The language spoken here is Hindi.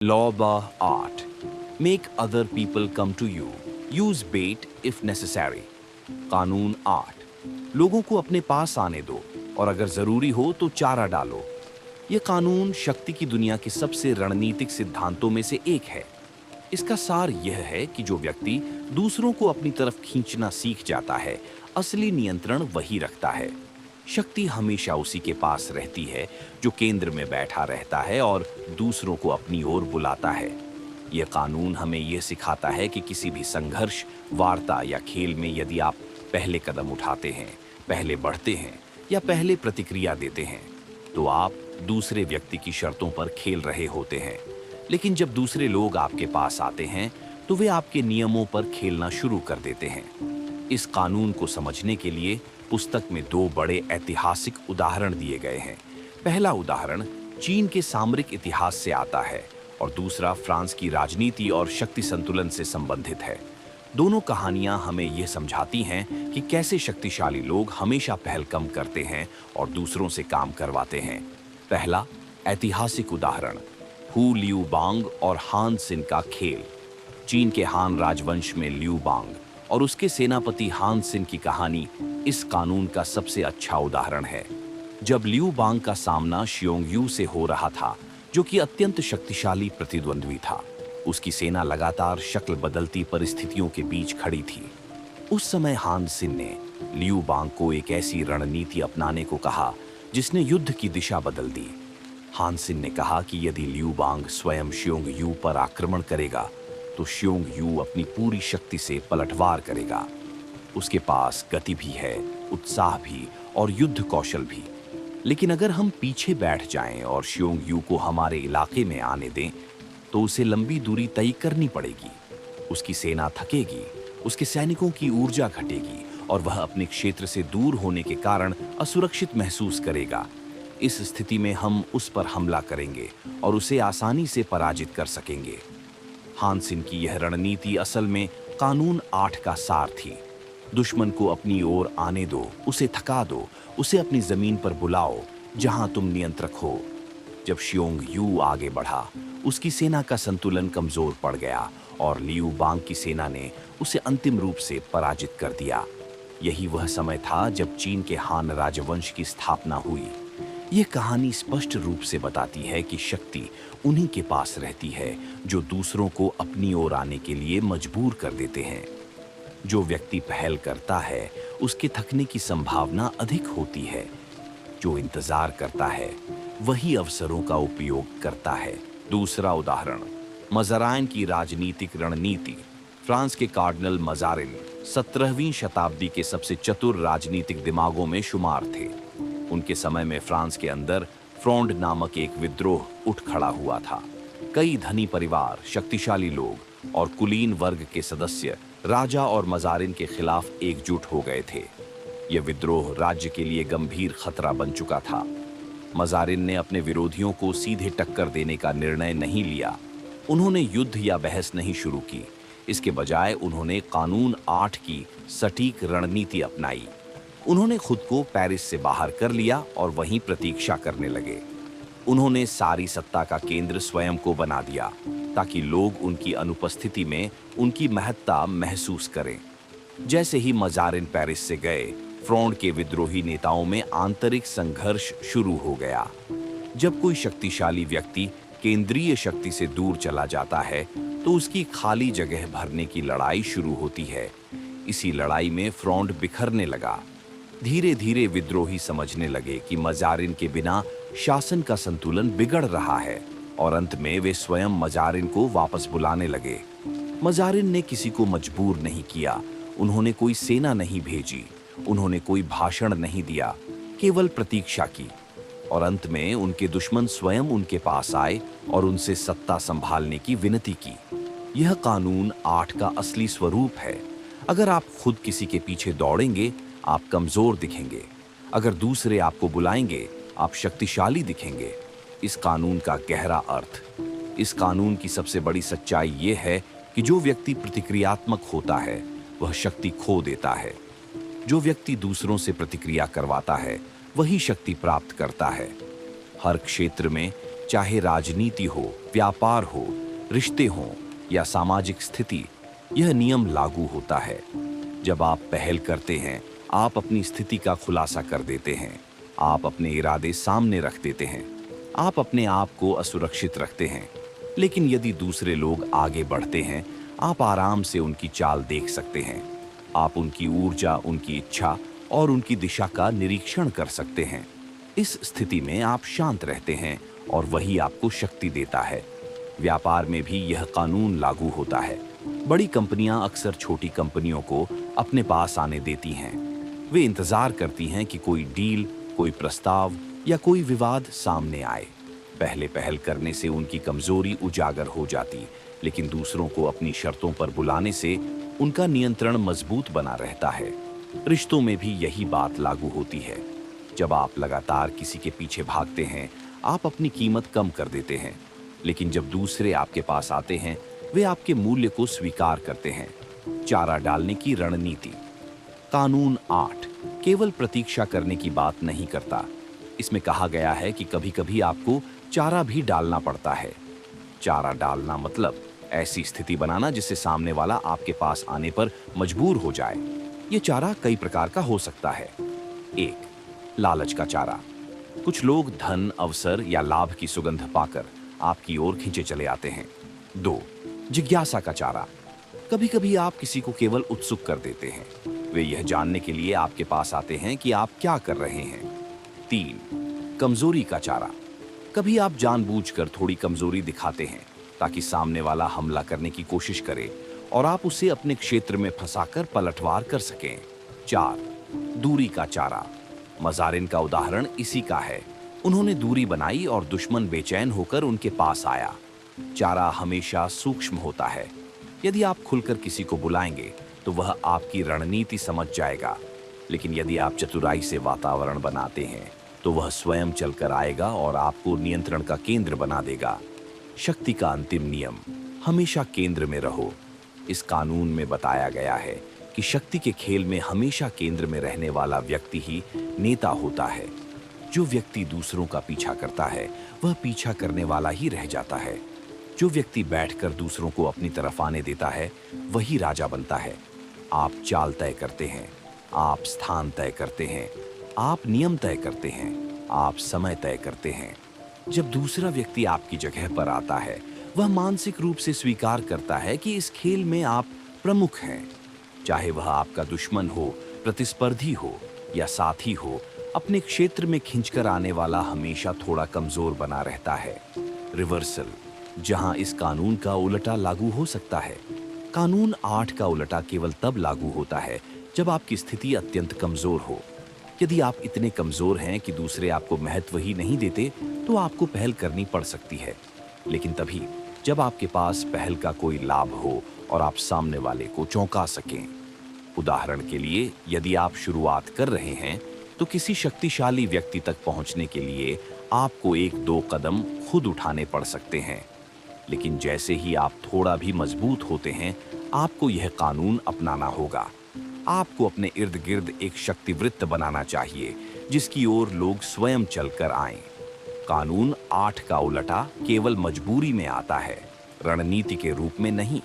Law bar art. Make other people come to you. Use bait if necessary. कानून 8. लोगों को अपने पास आने दो और अगर जरूरी हो तो चारा डालो. यह कानून शक्ति की दुनिया के सबसे रणनीतिक सिद्धांतों में से एक है. इसका सार यह है कि जो व्यक्ति दूसरों को अपनी तरफ खींचना सीख जाता है, असली नियंत्रण वही रखता है. शक्ति हमेशा उसी के पास रहती है जो केंद्र में बैठा रहता है और दूसरों को अपनी ओर बुलाता है. यह कानून हमें यह सिखाता है कि किसी भी संघर्ष, वार्ता या खेल में यदि आप पहले कदम उठाते हैं, पहले बढ़ते हैं या पहले प्रतिक्रिया देते हैं, तो आप दूसरे व्यक्ति की शर्तों पर खेल रहे होते हैं. लेकिन जब दूसरे लोग आपके पास आते हैं, तो वे आपके नियमों पर खेलना शुरू कर देते हैं. इस कानून को समझने के लिए पुस्तक में 2 बड़े ऐतिहासिक उदाहरण दिए गए हैं. पहला उदाहरण चीन के सामरिक इतिहास से आता है और दूसरा फ्रांस की राजनीति और शक्ति संतुलन से संबंधित है. दोनों कहानियां हमें यह समझाती हैं कि कैसे शक्तिशाली लोग हमेशा पहल कम करते हैं और दूसरों से काम करवाते हैं. पहला ऐतिहासिक उदाहरण हु लियू बांग और हान सिन का खेल. चीन के हान राजवंश में लियू बांग और उसके सेनापति हान सिन की कहानी इस कानून का सबसे अच्छा उदाहरण है. जब लियू बांग का सामना शियोंग यू से हो रहा था, जो कि अत्यंत शक्तिशाली प्रतिद्वंद्वी था, उसकी सेना लगातार शक्ल बदलती परिस्थितियों के बीच खड़ी थी. उस समय हान सिन ने लियू बांग को एक ऐसी रणनीति अपनाने को कहा जिसने युद्ध की दिशा बदल दी. हान सिन ने कहा कि यदि लियू बांग स्वयं शियोंग यू पर आक्रमण करेगा तो शियोंग यू अपनी पूरी शक्ति से पलटवार करेगा. उसके पास गति भी है, उत्साह भी और युद्ध कौशल भी. लेकिन अगर हम पीछे बैठ जाएं और शियोंग यू को हमारे इलाके में आने दें, तो उसे लंबी दूरी तय करनी पड़ेगी. उसकी सेना थकेगी, उसके सैनिकों की ऊर्जा घटेगी और वह अपने क्षेत्र से दूर होने के कारण असुरक्षित महसूस करेगा. इस स्थिति में हम उस पर हमला करेंगे और उसे आसानी से पराजित कर सकेंगे. हान सिन की यह रणनीति असल में कानून 8 का सार थी. दुश्मन को अपनी ओर आने दो, उसे थका दो, उसे अपनी जमीन पर बुलाओ जहां तुम नियंत्रक हो. जब शियोंग यू आगे बढ़ा, उसकी सेना का संतुलन कमजोर पड़ गया और लियू बांग की सेना ने उसे अंतिम रूप से पराजित कर दिया. यही वह समय था जब चीन के हान राजवंश की स्थापना हुई. यह कहानी स्पष्ट रूप से बताती है कि शक्ति उन्हीं के पास रहती है जो दूसरों को अपनी ओर आने के लिए मजबूर कर देते हैं. जो व्यक्ति पहल करता है, उसके थकने की संभावना अधिक होती है. जो इंतजार करता है, वही अवसरों का उपयोग करता है. दूसरा उदाहरण मज़ाराइन की राजनीतिक रणनीति. फ्रांस के कार्डिनल मज़ारिन 17वीं शताब्दी के सबसे चतुर राजनीतिक दिमागों में शुमार थे. उनके समय में फ्रांस के अंदर फ्रोंड नामक एक विद्रोह उठ खड़ा हुआ था. कई धनी परिवार, शक्तिशाली लोग और कुलीन वर्ग के सदस्य राजा और मज़ारिन के खिलाफ एकजुट हो गए थे. यह विद्रोह राज्य के लिए गंभीर खतरा बन चुका था. मज़ारिन ने अपने विरोधियों को सीधे टक्कर देने का निर्णय नहीं लिया. उन्होंने युद्ध या बहस नहीं शुरू की. इसके बजाय उन्होंने कानून 8 की सटीक रणनीति अपनाई. उन्होंने खुद को पेरिस से बाहर कर लिया और वहीं प्रतीक्षा करने लगे. उन्होंने सारी सत्ता का केंद्र स्वयं को बना दिया ताकि लोग उनकी अनुपस्थिति में उनकी महत्ता महसूस करें. जैसे ही मज़ारिन पेरिस से गए, फ्रोंड के विद्रोही नेताओं में आंतरिक संघर्ष शुरू हो गया. जब कोई शक्तिशाली व्यक्ति केंद्रीय शक्ति से दूर चला जाता है, तो उसकी खाली जगह भरने की लड़ाई शुरू होती है. इसी लड़ाई में फ्रोंड बिखरने लगा. धीरे धीरे विद्रोही समझने लगे कि मज़ारिन के बिना शासन का संतुलन बिगड़ रहा है और अंत में वे स्वयं मज़ारिन को वापस बुलाने लगे. मज़ारिन ने किसी को मजबूर नहीं किया. उन्होंने कोई सेना नहीं भेजी. उन्होंने कोई भाषण नहीं दिया, केवल प्रतीक्षा की. और अंत में उनके दुश्मन स्वयं उनके पास आए और उनसे सत्ता संभालने की विनती की. यह कानून 8 का असली स्वरूप है. अगर आप खुद किसी के पीछे दौड़ेंगे, आप कमजोर दिखेंगे. अगर दूसरे आपको बुलाएंगे, आप शक्तिशाली दिखेंगे. इस कानून का गहरा अर्थ, इस कानून की सबसे बड़ी सच्चाई यह है कि जो व्यक्ति प्रतिक्रियात्मक होता है, वह शक्ति खो देता है. जो व्यक्ति दूसरों से प्रतिक्रिया करवाता है, वही शक्ति प्राप्त करता है. हर क्षेत्र में चाहे राजनीति हो, व्यापार हो, रिश्ते हों या सामाजिक स्थिति, यह नियम लागू होता है। जब आप पहल करते हैं, आप अपनी स्थिति का खुलासा कर देते हैं, आप अपने इरादे सामने रख देते हैं, आप अपने आप को असुरक्षित रखते हैं। लेकिन यदि दूसरे लोग आगे बढ़ते हैं, आप आराम से उनकी चाल देख सकते हैं। आप उनकी ऊर्जा, उनकी इच्छा और उनकी दिशा का निरीक्षण कर सकते हैं। इस स्थिति में आप शांत रहते हैं और वही आपको शक्ति देता है। व्यापार में भी यह कानून लागू होता है। बड़ी कंपनियां अक्सर छोटी कंपनियों को अपने पास आने देती हैं। वे इंतजार करती हैं कि कोई डील, कोई प्रस्ताव या कोई विवाद सामने आए। पहले पहल करने से उनकी कमजोरी उजागर हो जाती, लेकिन दूसरों को अपनी शर्तों पर बुलाने से उनका नियंत्रण मजबूत बना रहता है। रिश्तों में भी यही बात लागू होती है। जब आप लगातार किसी के पीछे भागते हैं, आप अपनी कीमत कम कर देते हैं। लेकिन जब दूसरे आपके पास आते हैं, वे आपके मूल्य को स्वीकार करते हैं। चारा डालने की रणनीति। कानून 8 केवल प्रतीक्षा करने की बात नहीं करता। इसमें कहा गया है कि कभी-कभी आपको चारा भी डालना पड़ता है। चारा डालना मतलब ऐसी स्थिति बनाना जिससे सामने वाला आपके पास आने पर मजबूर हो जाए। ये चारा कई प्रकार का हो सकता है। 1. लालच का चारा। कुछ लोग धन, अवसर या लाभ की सुगंध पाकर आपकी ओर खींचे चले आते हैं। 2. जिज्ञासा का चारा। कभी-कभी आप किसी को केवल उत्सुक कर देते हैं। वे यह जानने के लिए आपके पास आते हैं कि आप क्या कर रहे हैं। 3. कमजोरी का चारा। कभी आप जानबूझकर थोड़ी कमजोरी दिखाते हैं ताकि सामने वाला हमला करने की कोशिश करे और आप उसे अपने क्षेत्र में फंसाकर पलटवार कर सकें। 4. दूरी का चारा। मजारिन का उदाहरण इसी का है। उन्होंने दूरी बनाई और दुश्मन बेचैन होकर उनके पास आया। चारा हमेशा सूक्ष्म होता है। यदि आप खुलकर किसी को बुलाएंगे तो वह आपकी रणनीति समझ जाएगा, लेकिन यदि आप चतुराई से वातावरण बनाते हैं तो वह स्वयं चलकर आएगा और आपको नियंत्रण का केंद्र बना देगा। शक्ति का अंतिम नियम, हमेशा केंद्र में रहो। इस कानून में बताया गया है कि शक्ति के खेल में हमेशा केंद्र में रहने वाला व्यक्ति ही नेता होता है। जो व्यक्ति दूसरों का पीछा करता है, वह पीछा करने वाला ही रह जाता है। जो व्यक्ति बैठकर दूसरों को अपनी तरफ आने देता है, वही राजा बनता है। आप चाल तय करते हैं, आप स्थान तय करते हैं, आप नियम तय करते हैं, आप समय तय करते हैं। जब दूसरा व्यक्ति आपकी जगह पर आता है, वह मानसिक रूप से स्वीकार करता है कि इस खेल में आप प्रमुख हैं। चाहे वह आपका दुश्मन हो, प्रतिस्पर्धी हो या साथी हो, अपने क्षेत्र में खींचकर आने वाला हमेशा थोड़ा कमजोर बना रहता है। रिवर्सल, जहां इस कानून का उलटा लागू हो सकता है। कानून 8 का उलटा केवल तब लागू होता है जब आपकी स्थिति अत्यंत कमजोर हो। यदि आप इतने कमजोर हैं कि दूसरे आपको महत्व ही नहीं देते, तो आपको पहल करनी पड़ सकती है। लेकिन तभी जब आपके पास पहल का कोई लाभ हो और आप सामने वाले को चौंका सकें। उदाहरण के लिए, यदि आप शुरुआत कर रहे हैं तो किसी शक्तिशाली व्यक्ति तक पहुंचने के लिए आपको 1-2 कदम खुद उठाने पड़ सकते हैं। लेकिन जैसे ही आप थोड़ा भी मजबूत होते हैं, आपको यह कानून अपनाना होगा। आपको अपने इर्द गिर्द एक शक्तिवृत्त बनाना चाहिए जिसकी ओर लोग स्वयं चलकर आएं। कानून 8 का उलटा केवल मजबूरी में आता है, रणनीति के रूप में नहीं।